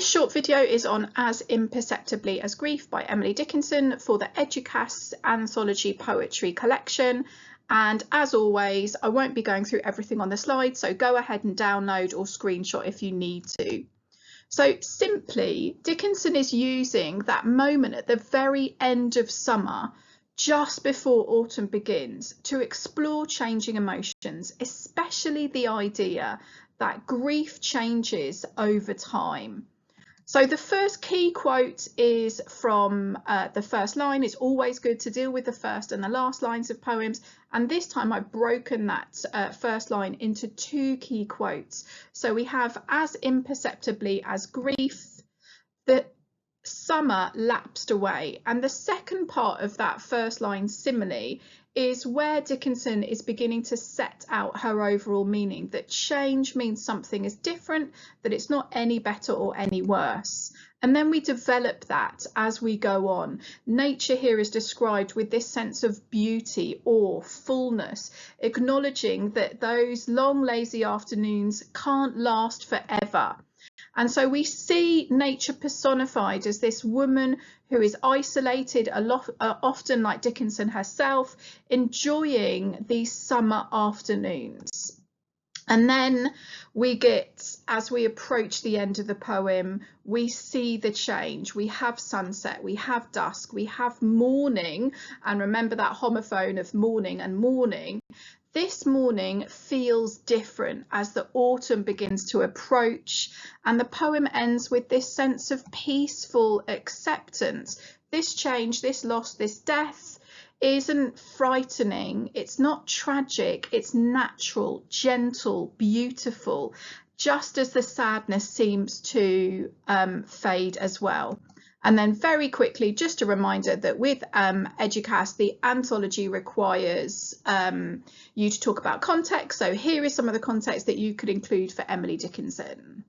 This short video is on As Imperceptibly As Grief by Emily Dickinson for the Eduqas Anthology Poetry Collection. And as always, I won't be going through everything on the slide, so go ahead and download or screenshot if you need to. So simply, Dickinson is using that moment at the very end of summer, just before autumn begins, to explore changing emotions, especially the idea that grief changes over time. So the first key quote is from the first line. It's always good to deal with the first and the last lines of poems. And this time I've broken that first line into two key quotes. So we have as imperceptibly as grief, the summer lapsed away. And the second part of that first line simile is where Dickinson is beginning to set out her overall meaning, that change means something is different, that it's not any better or any worse. And then we develop that as we go on. Nature here is described with this sense of beauty or fullness, acknowledging that those long lazy afternoons can't last forever. And so we see nature personified as this woman who is isolated, often like Dickinson herself, enjoying these summer afternoons. And then we get, as we approach the end of the poem, we see the change. We have sunset, we have dusk, we have morning. And remember that homophone of morning and morning. This morning feels different as the autumn begins to approach, and the poem ends with this sense of peaceful acceptance. This change, this loss, this death isn't frightening, it's not tragic, it's natural, gentle, beautiful, just as the sadness seems to fade as well. And then very quickly, just a reminder that with Eduqas, the anthology requires you to talk about context. So here is some of the context that you could include for Emily Dickinson.